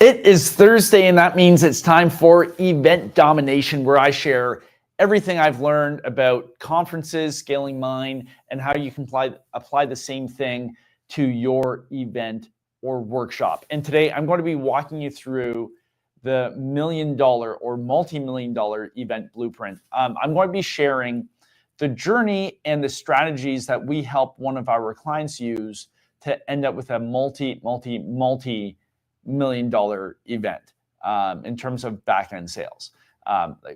It is Thursday, and that means it's time for Event Domination, where I share everything I've learned about conferences, scaling mine, and how you can apply the same thing to your event or workshop. And today I'm going to be walking you through the $1 million or multi-million dollar event blueprint. I'm going to be sharing the journey and the strategies that we help one of our clients use to end up with a multi-million-dollar event in terms of back-end sales.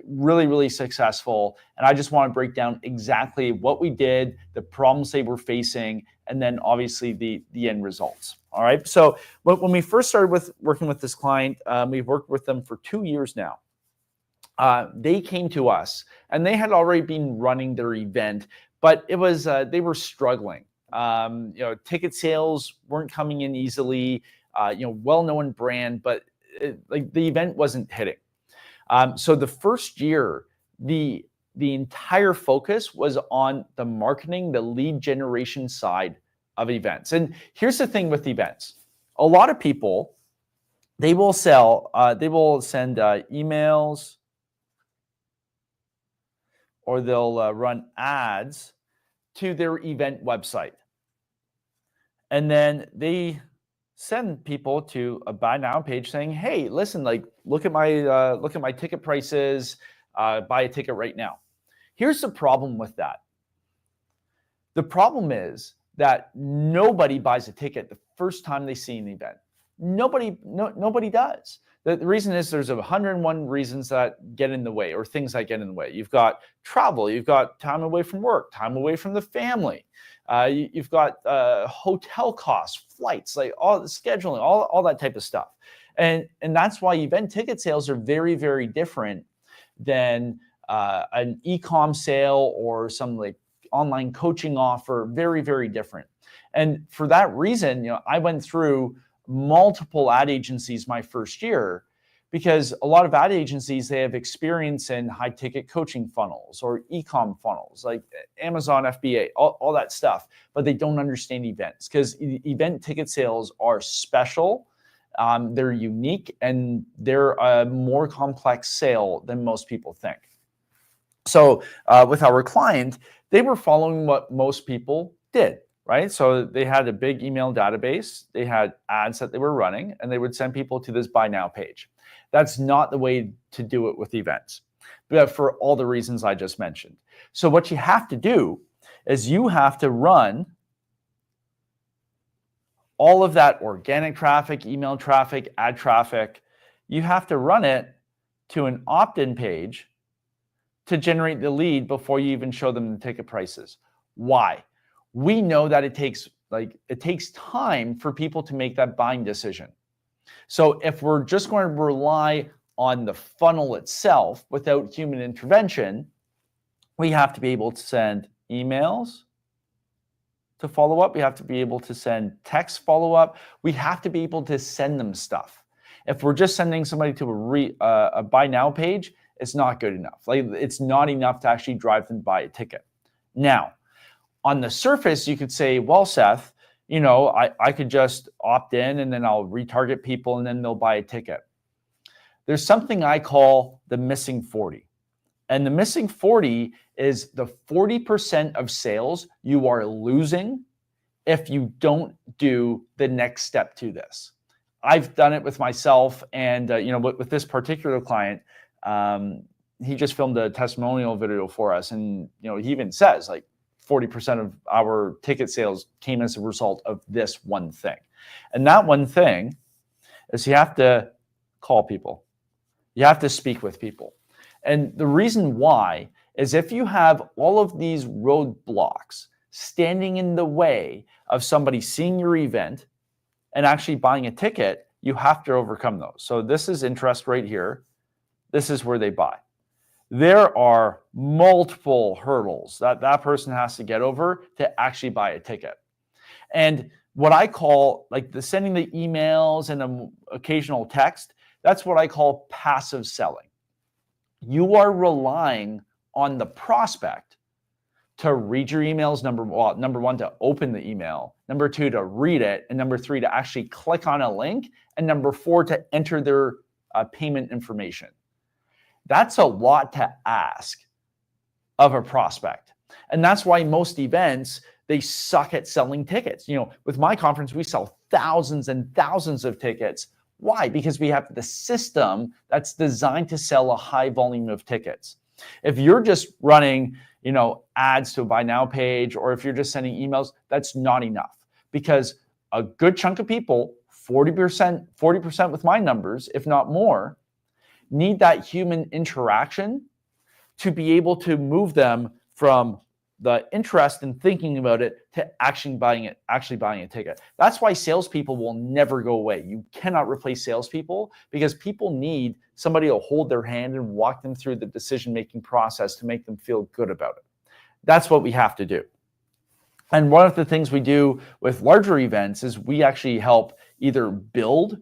Really successful. And I just want to break down exactly what we did, the problems they were facing, and then obviously the end results. All right. So when we first started working with this client, we've worked with them for 2 years now. They came to us and they had already been running their event, but it was they were struggling. Ticket sales weren't coming in easily. Well-known brand, but the event wasn't hitting. So the first year, the entire focus was on the marketing, the lead generation side of events. And here's the thing with events: a lot of people, they will send emails, or they'll run ads to their event website, and then they send people to a buy now page saying, "Hey, listen, look at my ticket prices, buy a ticket right now." Here's the problem with that. The problem is that nobody buys a ticket the first time they see an event. Nobody does. The reason is there's 101 reasons that get in the way, or things that get in the way. You've got travel, you've got time away from work, time away from the family. You've got hotel costs, flights, like all the scheduling, all that type of stuff. And that's why event ticket sales are very different than an e-com sale or some online coaching offer. Very different. And for that reason, I went through multiple ad agencies my first year, because a lot of ad agencies, they have experience in high ticket coaching funnels or e-com funnels like Amazon FBA, all that stuff, but they don't understand events, because event ticket sales are special. They're unique, and they're a more complex sale than most people think. So with our client, they were following what most people did, right? So they had a big email database, they had ads that they were running, and they would send people to this buy now page. That's not the way to do it with events, but for all the reasons I just mentioned. So what you have to do is you have to run all of that organic traffic, email traffic, ad traffic. You have to run it to an opt-in page to generate the lead before you even show them the ticket prices. Why? We know that it takes time for people to make that buying decision. So if we're just going to rely on the funnel itself without human intervention, we have to be able to send emails to follow up. We have to be able to send text follow up. We have to be able to send them stuff. If we're just sending somebody to a buy now page, it's not good enough. It's not enough to actually drive them to buy a ticket. Now, on the surface, you could say, well, Seth, I could just opt in and then I'll retarget people and then they'll buy a ticket. There's something I call the missing 40. And the missing 40 is the 40% of sales you are losing if you don't do the next step to this. I've done it with myself, and with this particular client, he just filmed a testimonial video for us, and he even says 40% of our ticket sales came as a result of this one thing. And that one thing is you have to call people. You have to speak with people. And the reason why is if you have all of these roadblocks standing in the way of somebody seeing your event and actually buying a ticket, you have to overcome those. So this is interest right here. This is where they buy. There are multiple hurdles that person has to get over to actually buy a ticket. And what I call the sending the emails and the occasional text, that's what I call passive selling. You are relying on the prospect to read your emails, number one, to open the email, number two, to read it, and number three, to actually click on a link, and number four, to enter their payment information. That's a lot to ask of a prospect. And that's why most events, they suck at selling tickets. With my conference, we sell thousands and thousands of tickets. Why? Because we have the system that's designed to sell a high volume of tickets. If you're just running, ads to a buy now page, or if you're just sending emails, that's not enough, because a good chunk of people, 40% with my numbers, if not more, need that human interaction to be able to move them from the interest in thinking about it to actually buying a ticket. That's why salespeople will never go away. You cannot replace salespeople, because people need somebody to hold their hand and walk them through the decision-making process to make them feel good about it. That's what we have to do. And one of the things we do with larger events is we actually help either build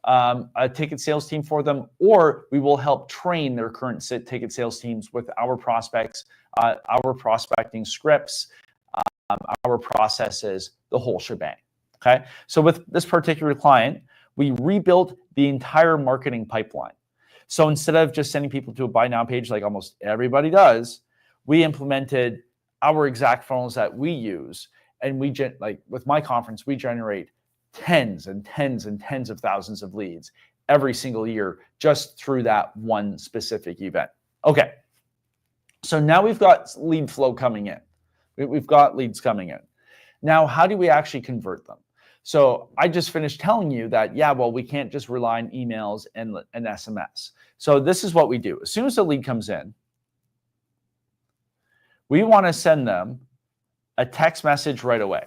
a ticket sales team for them, or we will help train their current ticket sales teams with our prospects, our prospecting scripts, our processes, the whole shebang. Okay. So with this particular client, we rebuilt the entire marketing pipeline. So instead of just sending people to a buy now page like almost everybody does, we implemented our exact funnels that we use. And with my conference, we generate tens and tens and tens of thousands of leads every single year just through that one specific event. Okay. So now we've got lead flow coming in. We've got leads coming in. Now, how do we actually convert them? So I just finished telling you that, we can't just rely on emails and SMS. So this is what we do. As soon as the lead comes in, we want to send them a text message right away.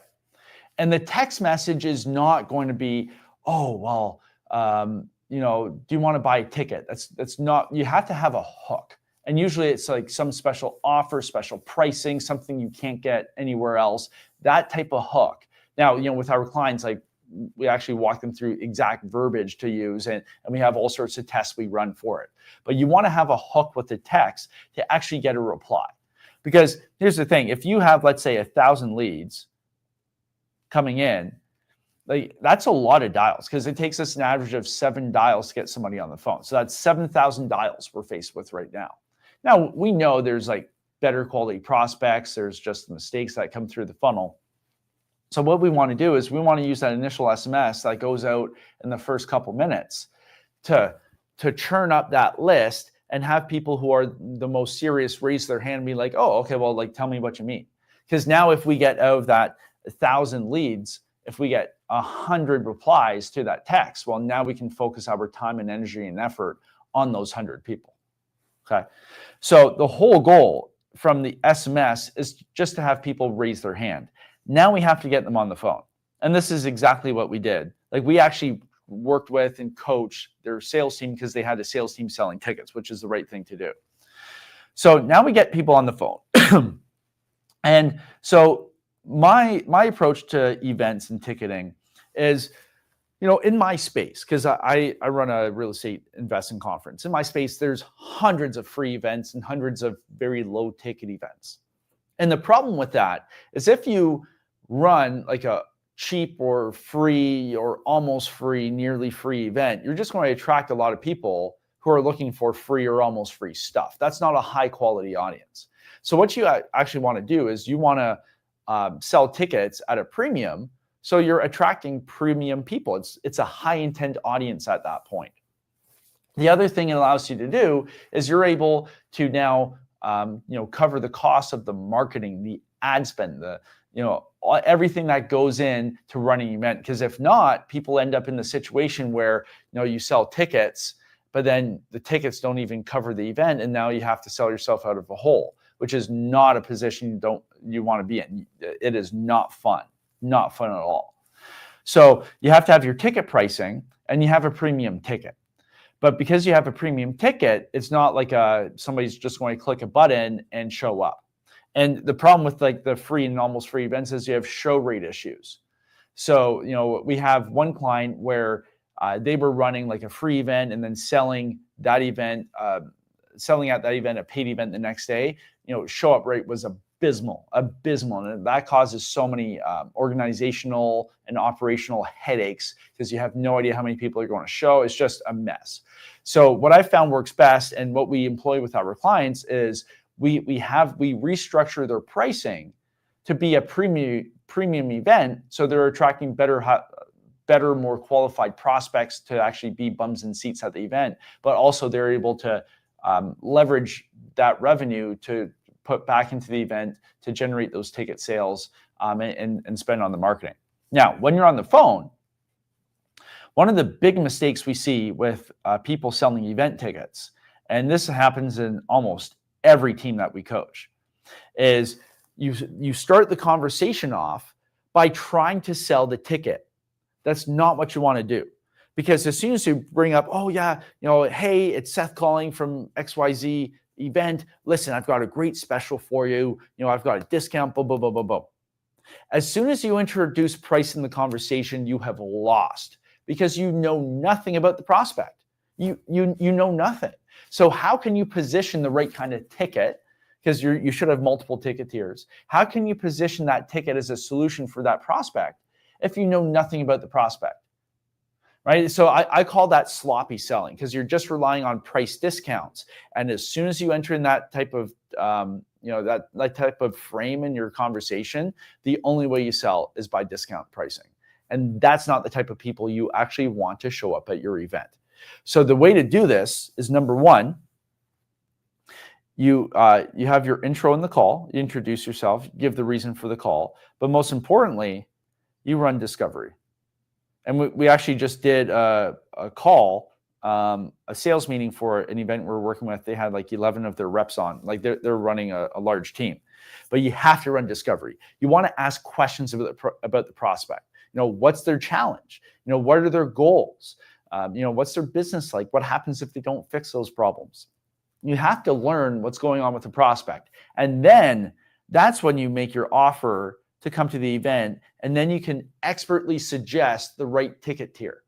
And the text message is not going to be, do you want to buy a ticket? That's not, you have to have a hook. And usually it's like some special offer, special pricing, something you can't get anywhere else, that type of hook. Now, with our clients, we actually walk them through exact verbiage to use, and we have all sorts of tests we run for it. But you want to have a hook with the text to actually get a reply. Because here's the thing, if you have, let's say, 1,000 leads coming in, that's a lot of dials, because it takes us an average of 7 dials to get somebody on the phone. So that's 7,000 dials we're faced with right now. Now, we know there's better quality prospects. There's just mistakes that come through the funnel. So what we want to do is we want to use that initial SMS that goes out in the first couple minutes to churn up that list and have people who are the most serious raise their hand and be like, oh, okay, well, tell me what you mean. Because now if we get out of that 1,000 leads, if we get 100 replies to that text, well, now we can focus our time and energy and effort on those 100 people. Okay. So the whole goal from the SMS is just to have people raise their hand. Now we have to get them on the phone. And this is exactly what we did. We actually worked with and coached their sales team, because they had a sales team selling tickets, which is the right thing to do. So now we get people on the phone. And so my approach to events and ticketing is, in my space, because I run a real estate investing conference. In my space, there's hundreds of free events and hundreds of very low ticket events. And the problem with that is if you run a cheap or free or almost free, nearly free event, you're just going to attract a lot of people who are looking for free or almost free stuff. That's not a high quality audience. So what you actually want to do is you want to sell tickets at a premium. So you're attracting premium people. It's a high intent audience at that point. The other thing it allows you to do is you're able to now cover the cost of the marketing, the ad spend, everything that goes in to running an event. Because if not, people end up in the situation where you sell tickets, but then the tickets don't even cover the event, and now you have to sell yourself out of a hole, which is not a position you want to be in. It is not fun. Not fun at all. So you have to have your ticket pricing, and you have a premium ticket. But because you have a premium ticket, it's not like somebody's just going to click a button and show up. And the problem with the free and almost free events is you have show rate issues. So, we have one client where they were running a free event and then selling at that event a paid event the next day. Show up rate was abysmal. And that causes so many organizational and operational headaches because you have no idea how many people are going to show. It's just a mess. So what I found works best and what we employ with our clients is we restructure their pricing to be a premium event. So they're attracting better, more qualified prospects to actually be bums and seats at the event, but also they're able to leverage that revenue to put back into the event to generate those ticket sales and spend on the marketing. Now, when you're on the phone, one of the big mistakes we see with people selling event tickets, and this happens in almost every team that we coach, is you start the conversation off by trying to sell the ticket. That's not what you want to do. Because as soon as you bring up, oh yeah, hey, it's Seth calling from XYZ event. Listen, I've got a great special for you. I've got a discount, blah, blah, blah, blah, blah. As soon as you introduce price in the conversation, you have lost because you know nothing about the prospect. You know nothing. So how can you position the right kind of ticket? Because you should have multiple ticket tiers. How can you position that ticket as a solution for that prospect if you know nothing about the prospect? Right? So I call that sloppy selling because you're just relying on price discounts. And as soon as you enter in that type of that type of frame in your conversation, the only way you sell is by discount pricing. And that's not the type of people you actually want to show up at your event. So the way to do this is, number one, you have your intro in the call, you introduce yourself, give the reason for the call, but most importantly, you run discovery. And we actually just did a call, a sales meeting for an event we're working with. They had like 11 of their reps on, like they're running a large team. But you have to run discovery. You want to ask questions about the prospect. What's their challenge? What are their goals? What's their business like? What happens if they don't fix those problems? You have to learn what's going on with the prospect. And then that's when you make your offer to come to the event, and then you can expertly suggest the right ticket tier.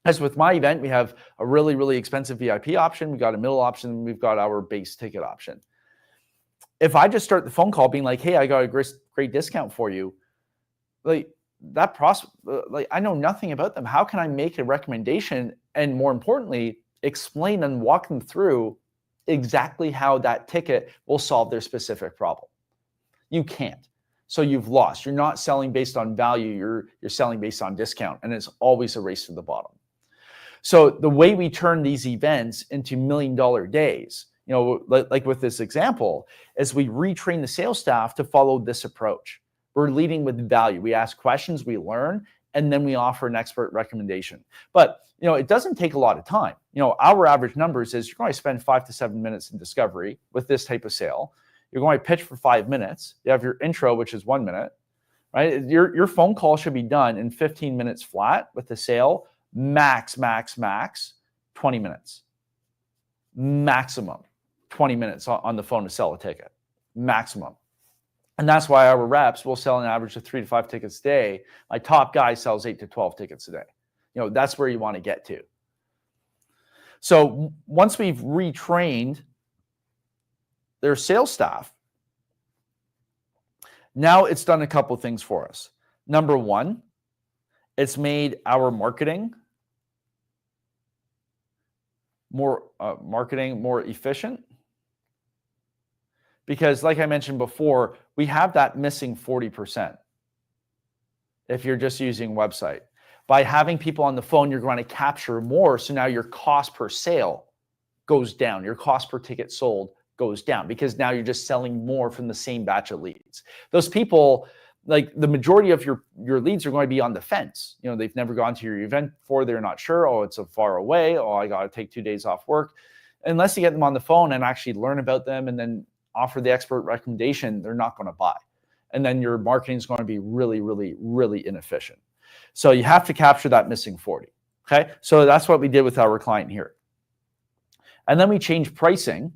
As with my event, we have a really, really expensive VIP option, we've got a middle option, and we've got our base ticket option. If I just start the phone call being like, hey, I got a great discount for you, like that prospect, like I know nothing about them. How can I make a recommendation and, more importantly, explain and walk them through exactly how that ticket will solve their specific problem? You can't. So you've lost. You're not selling based on value. You're selling based on discount, and it's always a race to the bottom. So the way we turn these events into $1 million days, like with this example, is we retrain the sales staff to follow this approach. We're leading with value. We ask questions, we learn, and then we offer an expert recommendation. But it doesn't take a lot of time. Our average numbers is you're going to spend 5 to 7 minutes in discovery with this type of sale. You're going to pitch for 5 minutes. You have your intro, which is 1 minute, right? Your phone call should be done in 15 minutes flat with the sale, max 20 minutes. Maximum 20 minutes on the phone to sell a ticket, maximum. And that's why our reps will sell an average of 3 to 5 tickets a day. My top guy sells 8 to 12 tickets a day. That's where you want to get to. So once we've retrained their sales staff, now it's done a couple things for us. Number one, it's made our marketing more efficient. Because like I mentioned before, we have that missing 40% if you're just using website. By having people on the phone, you're going to capture more. So now your cost per sale goes down. Your cost per ticket sold goes down because now you're just selling more from the same batch of leads. Those people, like the majority of your leads are going to be on the fence. They've never gone to your event before. They're not sure. Oh, it's so far away. Oh, I got to take 2 days off work. Unless you get them on the phone and actually learn about them and then offer the expert recommendation, they're not going to buy. And then your marketing is going to be really, really, really inefficient. So you have to capture that missing 40. Okay. So that's what we did with our client here. And then we changed pricing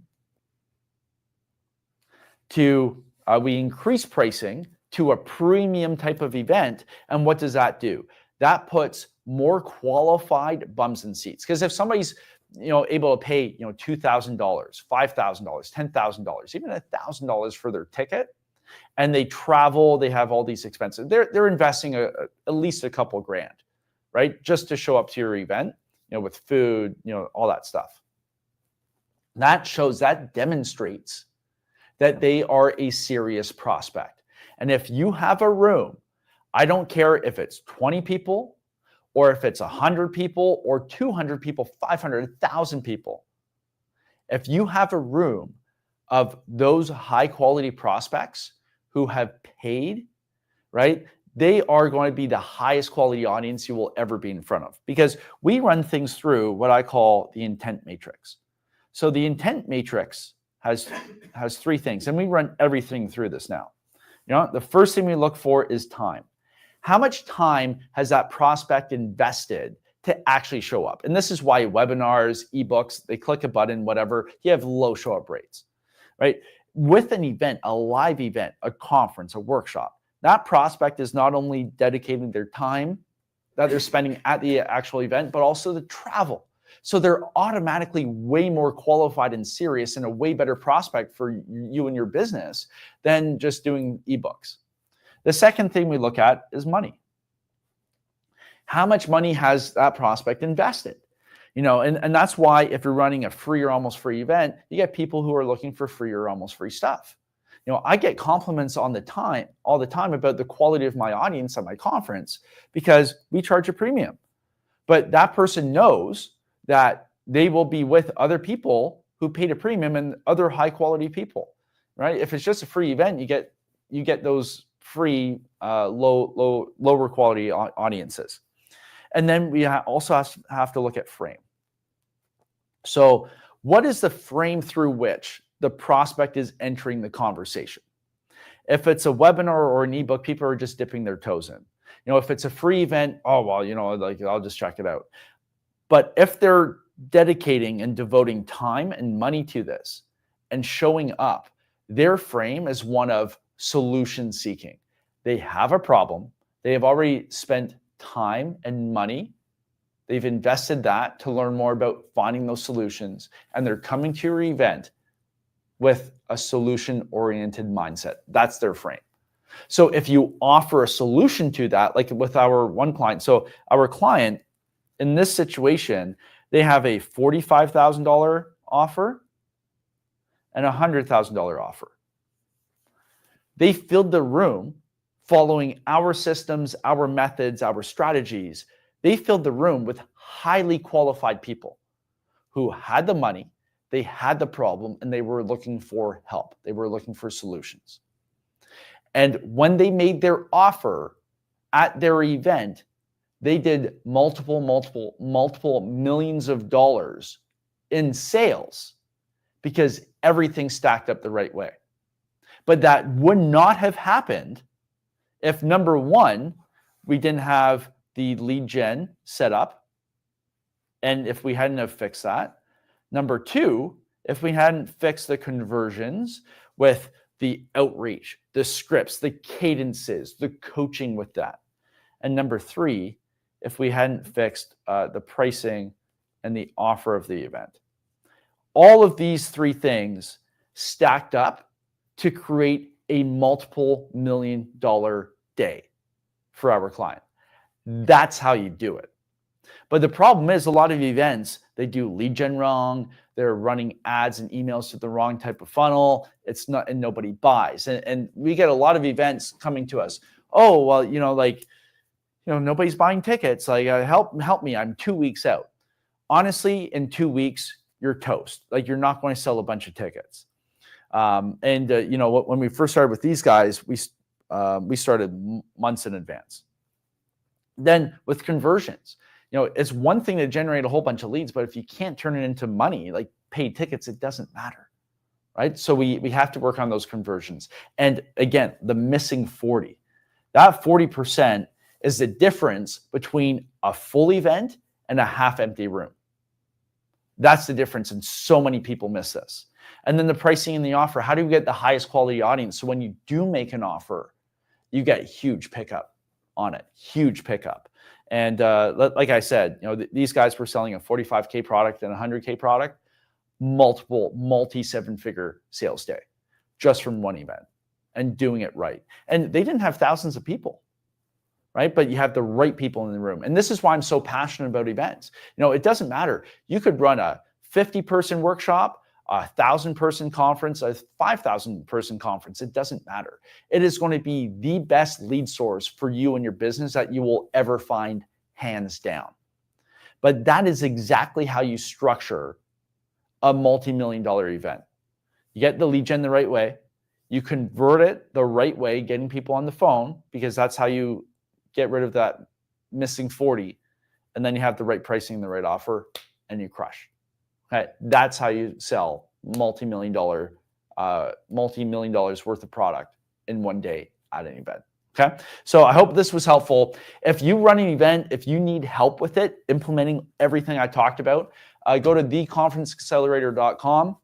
to, we increase pricing to a premium type of event. And what does that do? That puts more qualified bums in seats. Because if somebody's able to pay, $2,000, $5,000, $10,000, even $1,000 for their ticket, and they travel, they have all these expenses. They're investing at least a couple grand, right? Just to show up to your event, with food, all that stuff. That demonstrates that they are a serious prospect. And if you have a room, I don't care if it's 20 people or if it's 100 people or 200 people, 500, 1,000 people. If you have a room of those high quality prospects who have paid, right? They are going to be the highest quality audience you will ever be in front of, because we run things through what I call the intent matrix. So the intent matrix has three things, and we run everything through this now. The first thing we look for is time. How much time has that prospect invested to actually show up? And this is why webinars, ebooks, they click a button, whatever, you have low show up rates, right? With an event, a live event, a conference, a workshop, that prospect is not only dedicating their time that they're spending at the actual event, but also the travel. So they're automatically way more qualified and serious and a way better prospect for you and your business than just doing ebooks. The second thing we look at is money. How much money has that prospect invested? And that's why if you're running a free or almost free event, you get people who are looking for free or almost free stuff. I get compliments all the time about the quality of my audience at my conference because we charge a premium. But that person knows that they will be with other people who paid a premium and other high quality people, right? If it's just a free event, you get those free, lower quality audiences. And then we also have to look at frame. So what is the frame through which the prospect is entering the conversation? If it's a webinar or an ebook, people are just dipping their toes in. If it's a free event, I'll just check it out. But if they're dedicating and devoting time and money to this and showing up, their frame is one of solution seeking. They have a problem. They have already spent time and money. They've invested that to learn more about finding those solutions, and they're coming to your event with a solution-oriented mindset. That's their frame. So if you offer a solution to that, like with our one client, so our client in this situation, they have a $45,000 offer and a $100,000 offer. They filled the room following our systems, our methods, our strategies. They filled the room with highly qualified people who had the money, they had the problem, and they were looking for help. They were looking for solutions. And when they made their offer at their event, they did multiple millions of dollars in sales because everything stacked up the right way. But that would not have happened if, number one, we didn't have the lead gen set up, and if we hadn't have fixed that. Number two, if we hadn't fixed the conversions with the outreach, the scripts, the cadences, the coaching with that. And number three, if we hadn't fixed the pricing and the offer of the event. All of these three things stacked up to create a multiple $million day for our client. That's how you do it. But the problem is a lot of events, they do lead gen wrong. They're running ads and emails to the wrong type of funnel. It's not, and nobody buys. And we get a lot of events coming to us. Oh, well, nobody's buying tickets. Like, help me. I'm 2 weeks out. Honestly, in 2 weeks, you're toast. Like, you're not going to sell a bunch of tickets. When we first started with these guys, we started months in advance. Then with conversions, it's one thing to generate a whole bunch of leads, but if you can't turn it into money, like paid tickets, it doesn't matter, right? So we have to work on those conversions. And again, the missing 40, that 40% is the difference between a full event and a half empty room. That's the difference, and so many people miss this. And then the pricing and the offer, how do you get the highest quality audience? So when you do make an offer, you get huge pickup. on it. Huge pickup. And like I said, these guys were selling a 45K product and a 100K product, multi 7-figure sales day just from one event and doing it right. And they didn't have thousands of people, right? But you have the right people in the room. And this is why I'm so passionate about events. It doesn't matter. You could run a 50-person workshop, a 1,000-person conference, a 5,000-person conference. It doesn't matter. It is going to be the best lead source for you and your business that you will ever find, hands down. But that is exactly how you structure a multi-million-dollar event. You get the lead gen the right way. You convert it the right way, getting people on the phone, because that's how you get rid of that missing 40. And then you have the right pricing and the right offer, and you crush. Okay, that's how you sell multi-million dollars worth of product in one day at an event. Okay, so I hope this was helpful. If you run an event, if you need help with it, implementing everything I talked about, go to theconferenceaccelerator.com.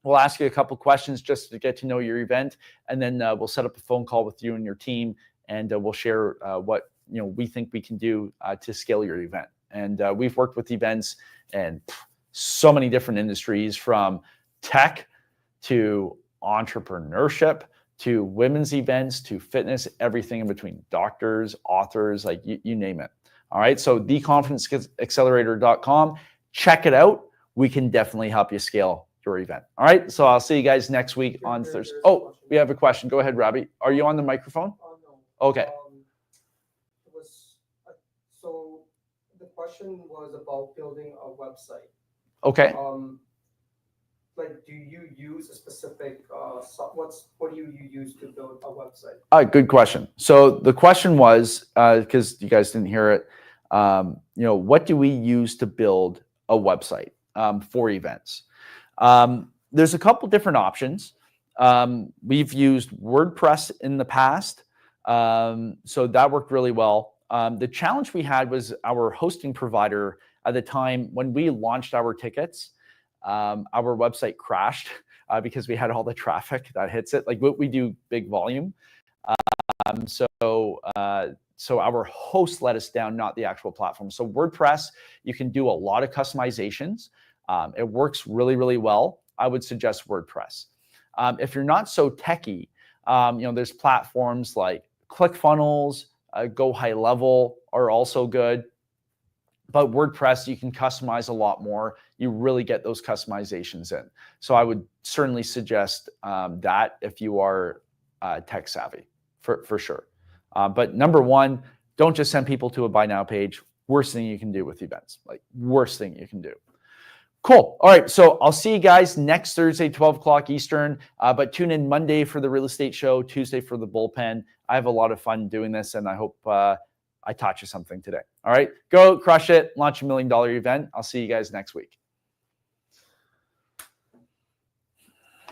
We'll ask you a couple questions just to get to know your event, and then we'll set up a phone call with you and your team, and we'll share what we think we can do to scale your event. And we've worked with events and so many different industries, from tech to entrepreneurship to women's events to fitness, everything in between, doctors, authors, like you name it. All right, so theconferenceaccelerator.com. Check it out. We can definitely help you scale your event. All right, so I'll see you guys next week on Thursday. Oh, we have a question. Go ahead, Robbie. Are you on the microphone? No. Okay. So the question was about building a website. Okay. Like, do you use a specific what do you use to build a website? Good question. So the question was, because you guys didn't hear it, what do we use to build a website for events? There's a couple different options. We've used WordPress in the past, so that worked really well. The challenge we had was our hosting provider at the time when we launched our tickets. Our website crashed because we had all the traffic that hits it. Like, we do big volume. So our host let us down, not the actual platform. So WordPress, you can do a lot of customizations. It works really, really well. I would suggest WordPress. If you're not so techie, there's platforms like ClickFunnels, Go High Level are also good. But WordPress, you can customize a lot more. You really get those customizations in. So I would certainly suggest that if you are tech savvy, for sure. But number one, don't just send people to a buy now page. Worst thing you can do with events, like worst thing you can do. Cool. All right. So I'll see you guys next Thursday, 12 o'clock Eastern. But tune in Monday for the real estate show, Tuesday for the bullpen. I have a lot of fun doing this, and I hope I taught you something today. All right. Go crush it. Launch $1 million event. I'll see you guys next week.